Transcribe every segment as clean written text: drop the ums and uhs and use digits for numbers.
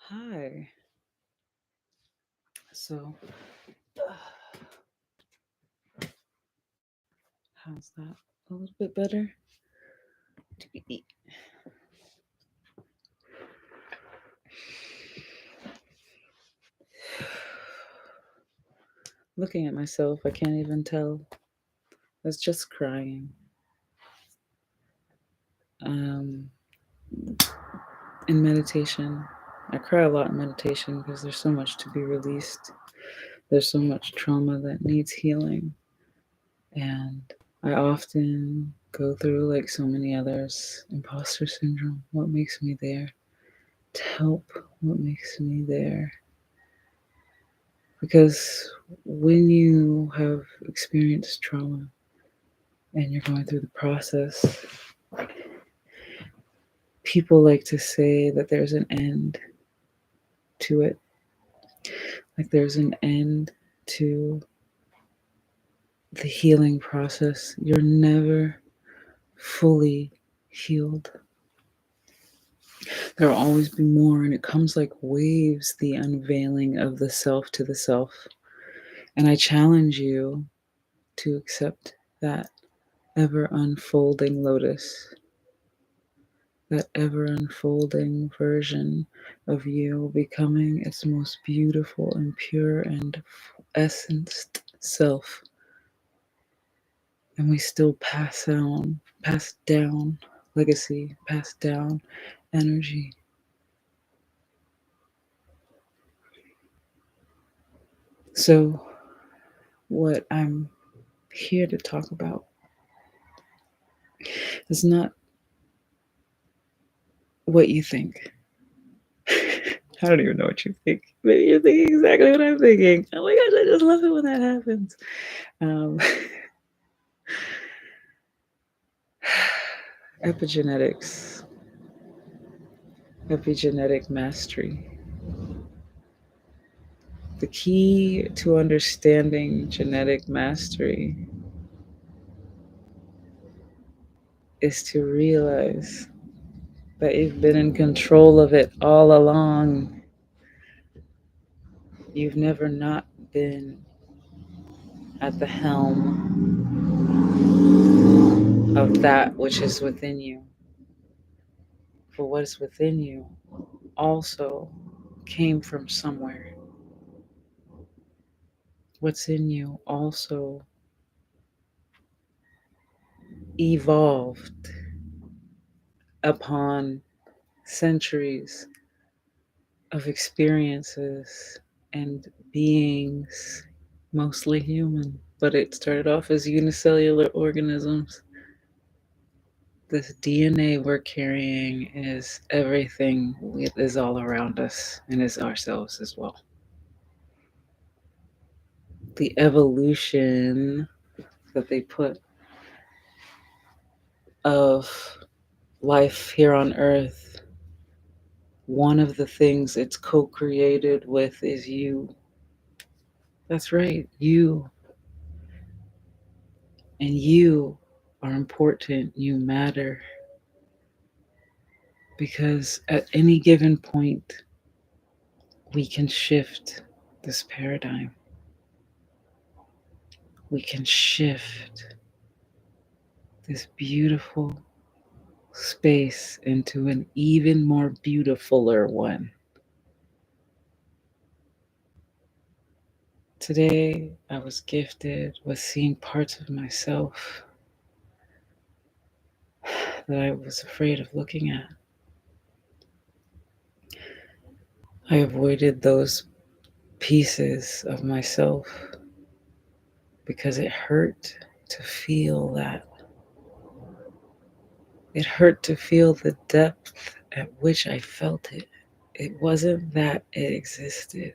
Hi. So, how's that? A little bit better? Looking at myself, I can't even tell. That's just crying. Um, in meditation, I cry a lot in meditation because there's so much to be released. There's so much trauma that needs healing. And I often go through, like so many others, imposter syndrome. What makes me there? To help, what makes me there? Because when you have experienced trauma and you're going through the process, people like to say that there's an end to it. Like there's an end to the healing process. You're never fully healed. There will always be more, and it comes like waves, the unveiling of the self to the self. And I challenge you to accept that ever unfolding lotus, that ever unfolding version of you becoming its most beautiful and pure and essenced self. And we still pass down legacy, pass down energy. So, what I'm here to talk about is not what you think. I don't even know what you think. Maybe you're thinking exactly what I'm thinking. Oh my gosh, I just love it when that happens. Um, epigenetics, epigenetic mastery. The key to understanding genetic mastery is to realize that you've been in control of it all along. You've never not been at the helm of that which is within you. For what is within you also came from somewhere. What's in you also evolved upon centuries of experiences and beings, mostly human, but it started off as unicellular organisms. This DNA we're carrying is everything that is all around us and is ourselves as well. The evolution that they put of life here on earth, one of the things it's co created with is you. That's right, you. And you are important, you matter. Because at any given point, we can shift this paradigm. We can shift this beautiful space into an even more beautifuler one. Today, I was gifted with seeing parts of myself that I was afraid of looking at. I avoided those pieces of myself because it hurt to feel that. It hurt to feel the depth at which I felt it. It wasn't that it existed,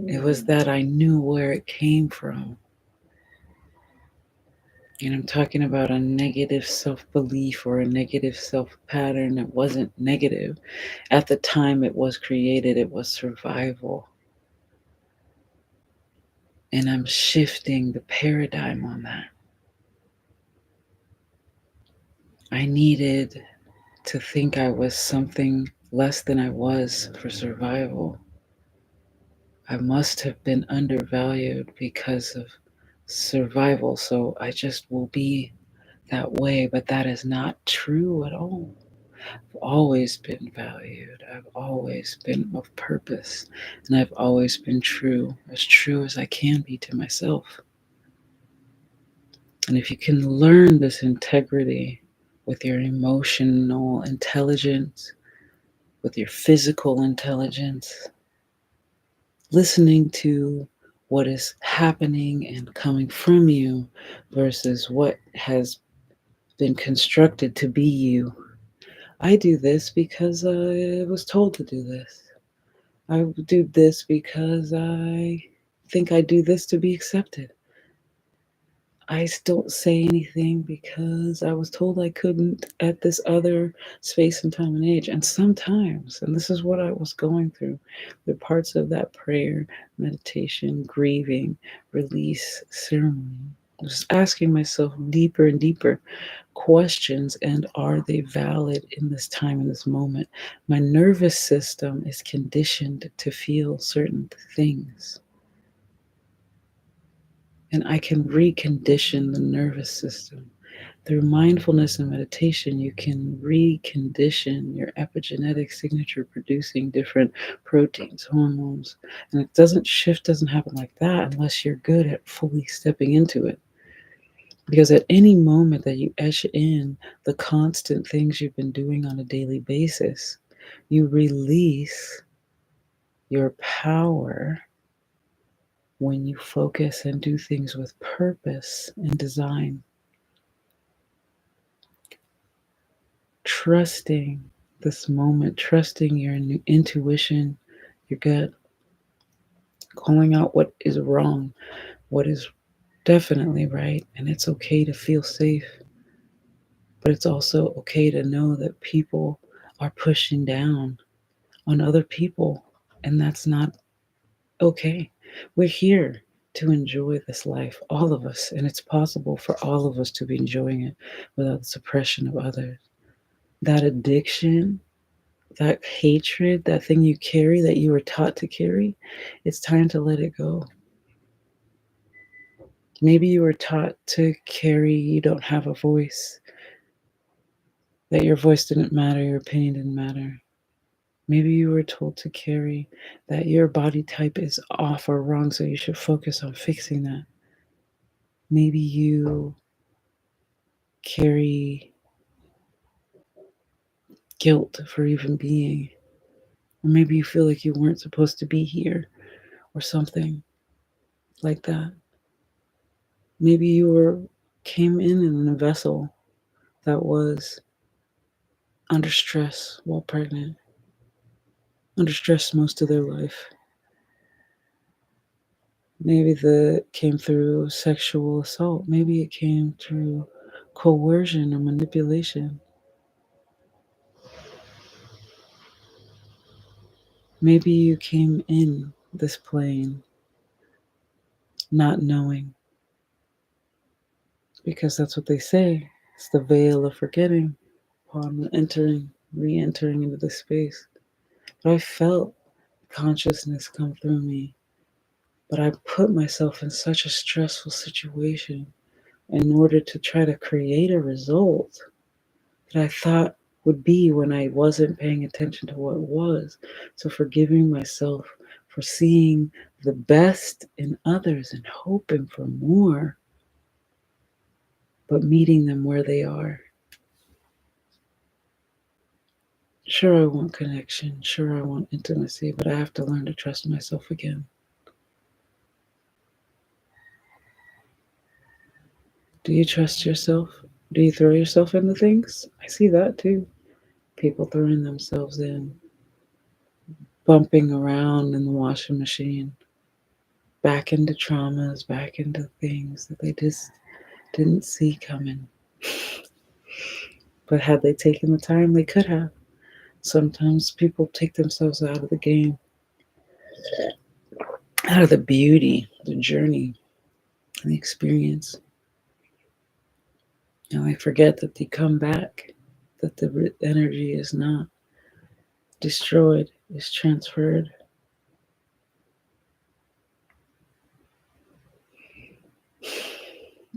it was that I knew where it came from. And I'm talking about a negative self belief or a negative self pattern. It wasn't negative. At the time it was created, it was survival. And I'm shifting the paradigm on that. I needed to think I was something less than I was for survival. I must have been undervalued because of survival, so I just will be that way, but that is not true at all. I've always been valued. I've always been of purpose, and I've always been true as I can be to myself. And if you can learn this integrity with your emotional intelligence, with your physical intelligence, listening to what is happening and coming from you versus what has been constructed to be you. I do this because I was told to do this. I do this because I think I do this to be accepted. I don't say anything because I was told I couldn't at this other space and time and age. And sometimes, and this is what I was going through, the parts of that prayer, meditation, grieving, release ceremony. I was asking myself deeper and deeper questions, and are they valid in this time, in this moment? My nervous system is conditioned to feel certain things. And I can recondition the nervous system. Through mindfulness and meditation, you can recondition your epigenetic signature producing different proteins, hormones. And it doesn't happen like that unless you're good at fully stepping into it. Because at any moment that you etch in the constant things you've been doing on a daily basis, you release your power when you focus and do things with purpose and design. Trusting this moment, trusting your intuition, your gut, calling out what is wrong, what is definitely right, and it's okay to feel safe. But it's also okay to know that people are pushing down on other people, and that's not okay. We're here to enjoy this life, all of us, and it's possible for all of us to be enjoying it without the suppression of others. That addiction, that hatred, that thing you carry that you were taught to carry, it's time to let it go. Maybe you were taught to carry, you don't have a voice, that your voice didn't matter, your opinion didn't matter. Maybe you were told to carry that your body type is off or wrong, so you should focus on fixing that. Maybe you carry guilt for even being, or maybe you feel like you weren't supposed to be here, or something like that. Maybe you came in a vessel that was under stress while pregnant, under stress most of their life. Maybe that came through sexual assault. Maybe it came through coercion or manipulation. Maybe you came in this plane not knowing, because that's what they say. It's the veil of forgetting upon re-entering into this space. But I felt consciousness come through me. But I put myself in such a stressful situation in order to try to create a result that I thought would be when I wasn't paying attention to what was. So forgiving myself for seeing the best in others and hoping for more, but meeting them where they are. Sure, I want connection. Sure, I want intimacy, but I have to learn to trust myself again. Do you trust yourself? Do you throw yourself into things? I see that too. People throwing themselves in, bumping around in the washing machine, back into traumas, back into things that they just didn't see coming. But had they taken the time, they could have. Sometimes people take themselves out of the game, out of the beauty, the journey, and the experience. And they forget that they come back, that the energy is not. destroyed is transferred.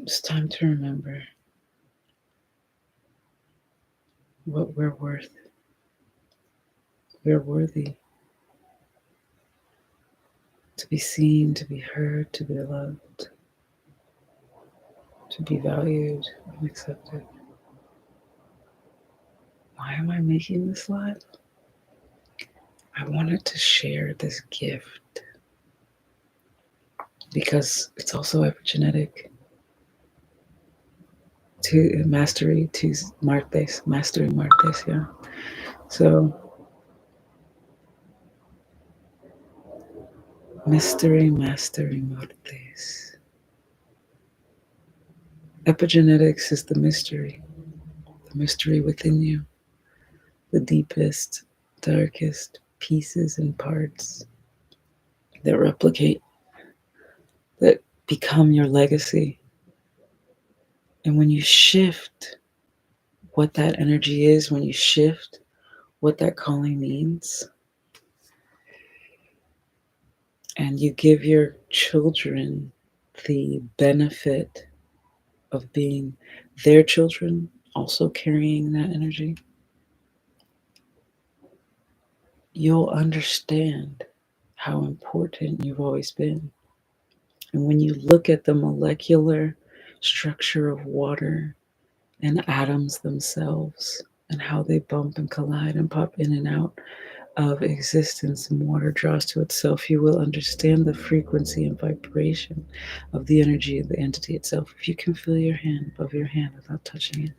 It's time to remember what we're worth. We're worthy to be seen, to be heard, to be loved, to be valued and accepted. Why am I making this live? I wanted to share this gift because it's also epigenetic to Mastery to Martes, Mastery Martes, yeah. So Mastery Martes. Epigenetics is the mystery within you, the deepest, darkest pieces and parts that replicate, that become your legacy. And when you shift what that energy is, when you shift what that calling means, and you give your children the benefit of being their children, also carrying that energy, you'll understand how important you've always been. And when you look at the molecular structure of water and atoms themselves and how they bump and collide and pop in and out of existence and water draws to itself, you will understand the frequency and vibration of the energy of the entity itself. If you can feel your hand above your hand without touching it,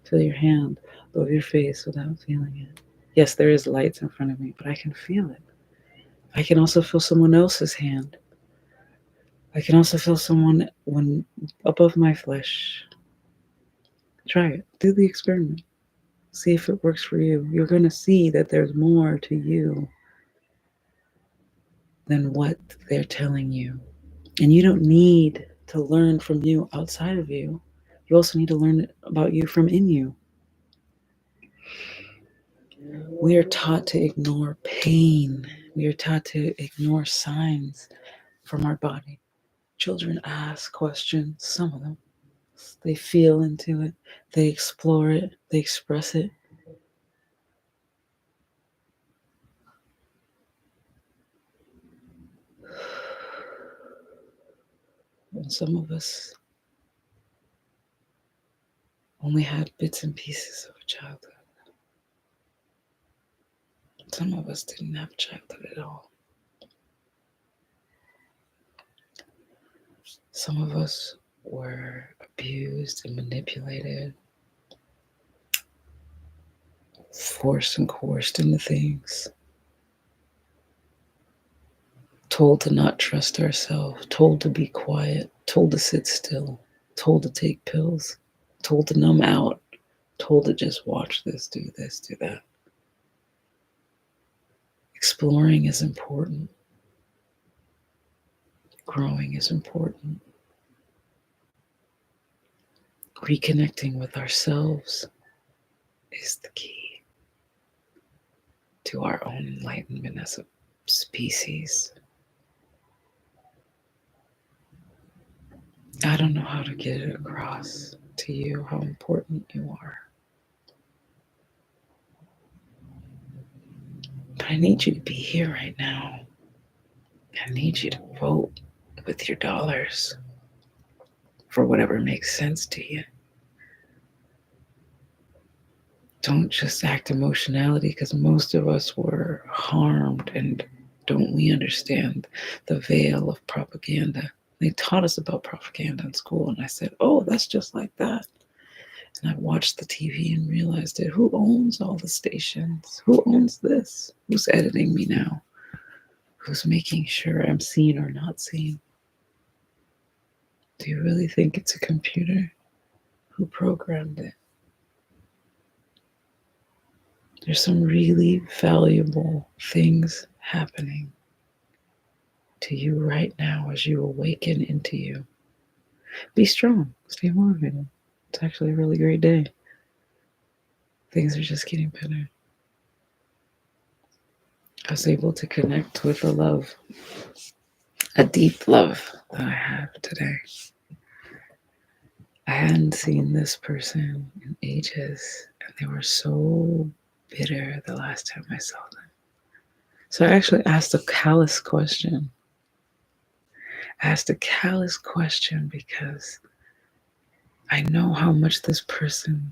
feel your hand above your face without feeling it. Yes, there is lights in front of me, but I can feel it. I can also feel someone else's hand. I can also feel someone when above my flesh. Try it. Do the experiment. See if it works for you. You're going to see that there's more to you than what they're telling you. And you don't need to learn from you outside of you. You also need to learn about you from in you. We are taught to ignore pain. We are taught to ignore signs from our body. Children ask questions, some of them. They feel into it, they explore it, they express it. And some of us only had bits and pieces of a childhood. Some of us didn't have childhood at all. Some of us were abused and manipulated, forced and coerced into things, told to not trust ourselves, told to be quiet, told to sit still, told to take pills, told to numb out, told to just watch this, do that. Exploring is important. Growing is important. Reconnecting with ourselves is the key to our own enlightenment as a species. I don't know how to get it across to you how important you are. But I need you to be here right now. I need you to vote with your dollars for whatever makes sense to you. Don't just act emotionality, because most of us were harmed, and don't we understand the veil of propaganda? They taught us about propaganda in school, and I said, oh, that's just like that. And I watched the TV and realized it. Who owns all the stations? Who owns this? Who's editing me now? Who's making sure I'm seen or not seen? Do you really think it's a computer? Who programmed it? There's some really valuable things happening to you right now as you awaken into you. Be strong. Stay motivated. It's actually a really great day. Things are just getting better. I was able to connect with a love, a deep love that I have today. I hadn't seen this person in ages, and they were so bitter the last time I saw them. So I actually asked a callous question. I asked a callous question because I know how much this person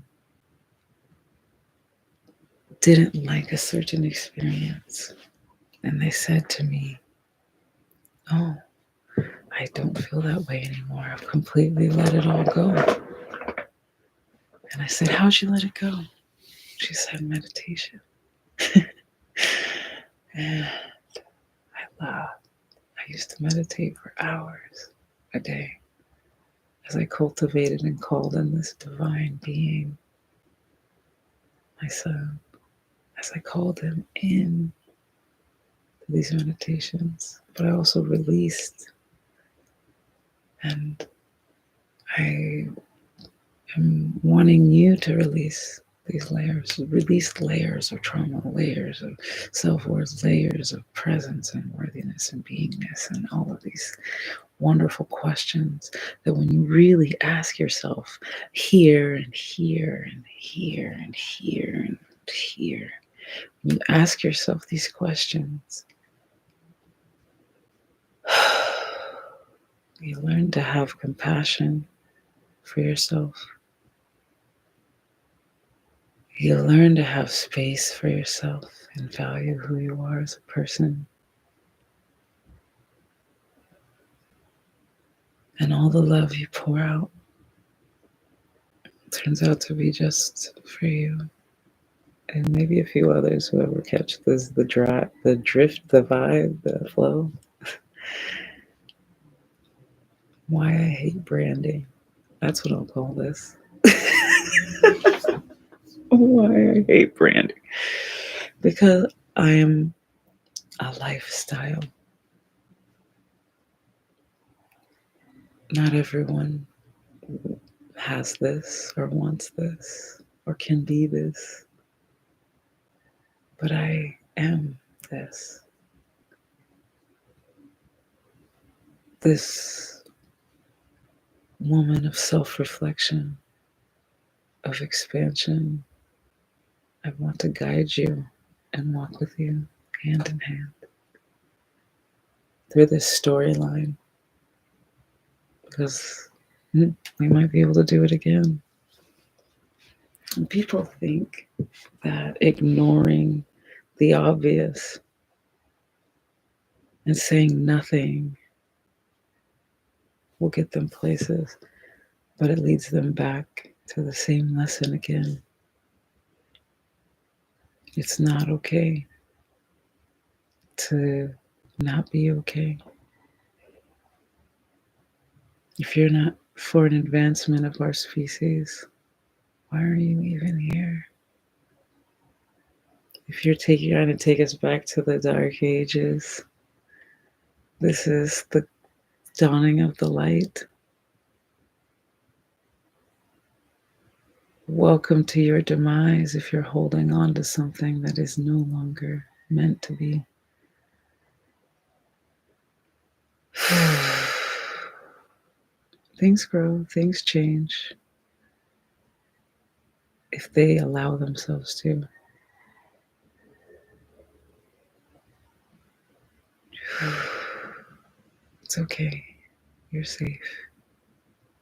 didn't like a certain experience. And they said to me, "Oh, I don't feel that way anymore. I've completely let it all go." And I said, "How'd you let it go?" She said, "Meditation." And I laughed. I used to meditate for hours a day as I cultivated and called in this divine being, my son, as I called him in to these meditations. But I also released, and I am wanting you to release these layers, release layers of trauma, layers of self-worth, layers of presence and worthiness and beingness, and all of these wonderful questions that when you really ask yourself here and here and here and here and here, when you ask yourself these questions, you learn to have compassion for yourself. You learn to have space for yourself and value who you are as a person. And all the love you pour out turns out to be just for you. And maybe a few others, whoever catch this, the drift, the vibe, the flow. Why I hate branding. That's what I'll call this. Why I hate branding. Because I am a lifestyle. Not everyone has this or wants this or can be this. But I am this. This woman of self-reflection, of expansion. I want to guide you and walk with you hand in hand through this storyline, because we might be able to do it again. And people think that ignoring the obvious and saying nothing will get them places, but it leads them back to the same lesson again. It's not okay to not be okay. If you're not for an advancement of our species, why are you even here? If you're trying to take us back to the dark ages, this is the dawning of the light. Welcome to your demise if you're holding on to something that is no longer meant to be. Things grow, things change, if they allow themselves to. It's okay. You're safe.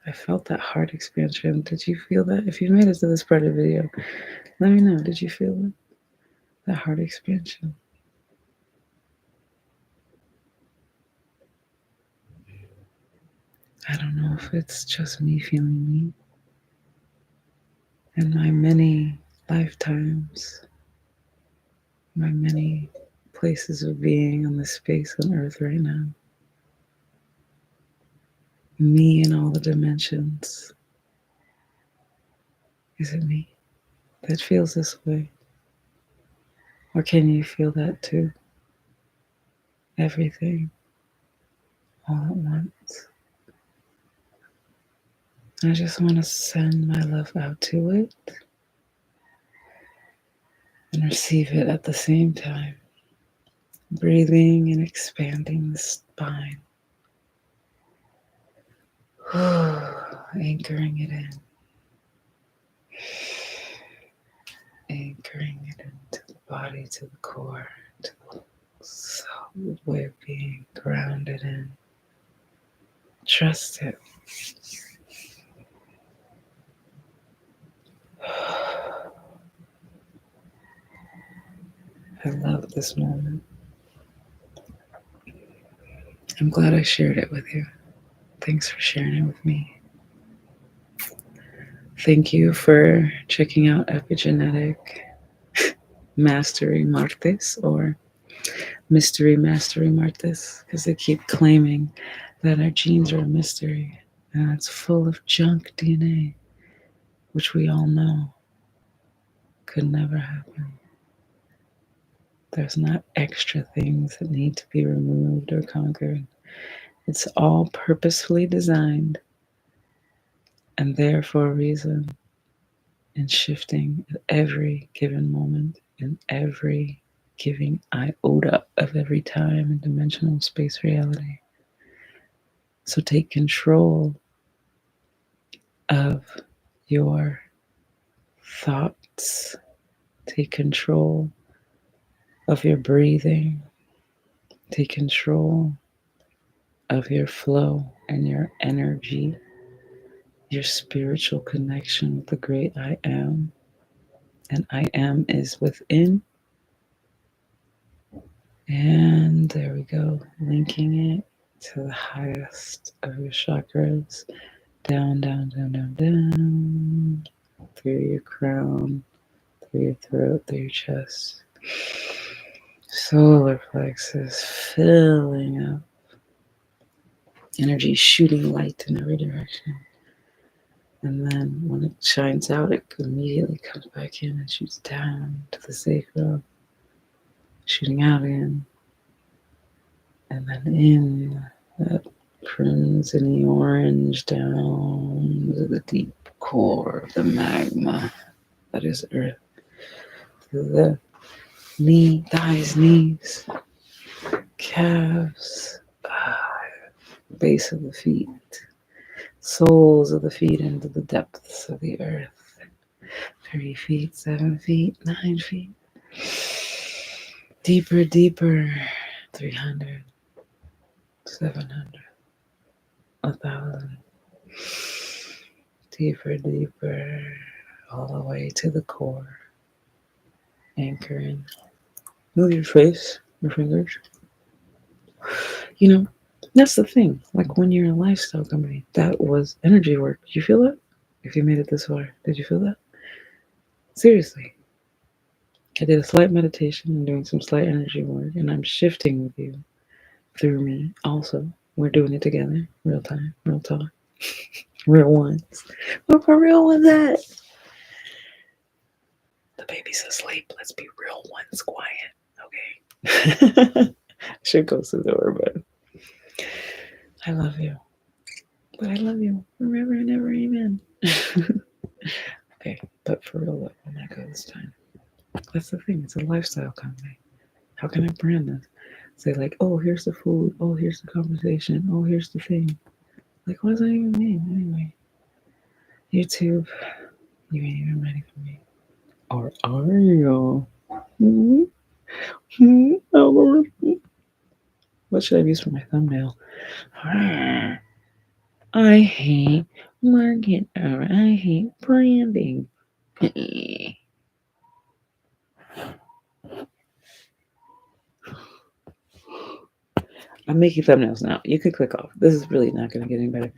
I felt that heart expansion. Did you feel that? If you made it to this part of the video, let me know. Did you feel it? That heart expansion. I don't know if it's just me feeling me. In my many lifetimes, my many places of being on this space on earth right now. Me in all the dimensions. Is it me that feels this way? Or can you feel that too? Everything all at once. I just want to send my love out to it and receive it at the same time. Breathing and expanding the spine. Anchoring it in. Anchoring it into the body, to the core, to the solid way of being, grounded in. Trust it. I love this moment. I'm glad I shared it with you. Thanks for sharing it with me. Thank you for checking out Epigenetic Mastery Martes or Mastery Martes, because they keep claiming that our genes are a mystery and it's full of junk DNA, which we all know could never happen. There's not extra things that need to be removed or conquered. It's all purposefully designed and there for a reason, and shifting at every given moment, in every giving iota of every time and dimensional space reality. So take control of your thoughts, take control of your breathing, take control of your flow and your energy, your spiritual connection with the great I am. And I am is within. And there we go, linking it to the highest of your chakras, down, down, down, down, down, through your crown, through your throat, through your chest. Solar plexus filling up, energy shooting light in every direction. And then when it shines out, it immediately comes back in and shoots down to the sacral, shooting out again. And then in that crimson orange down to the deep core of the magma that is Earth, to the thighs, knees, calves, base of the feet, soles of the feet into the depths of the earth. 3 feet, 7 feet, 9 feet. Deeper, deeper. 300, 700, 1,000. Deeper, deeper. All the way to the core. Anchoring. Move your face, your fingers. You know, that's the thing. Like when you're in a lifestyle company, that was energy work. Did you feel that? If you made it this far, did you feel that? Seriously. I did a slight meditation and doing some slight energy work, and I'm shifting with you through me also. We're doing it together. Real time, real talk. Real ones. Where my real ones at? The baby's asleep. Let's be real ones quiet. Okay. Should close the door, but I love you. But I love you forever and ever. Amen. Okay, but for real though, I'm gonna go this time. That's the thing. It's a lifestyle company. How can I brand this? Say like, oh, here's the food. Oh, here's the conversation. Oh, here's the thing. Like, what does that even mean? Anyway, YouTube, you ain't even ready for me. Or are you? Algorithm. What should I use for my thumbnail? I hate marketing. I hate branding. I'm making thumbnails now. You can click off. This is really not going to get any better.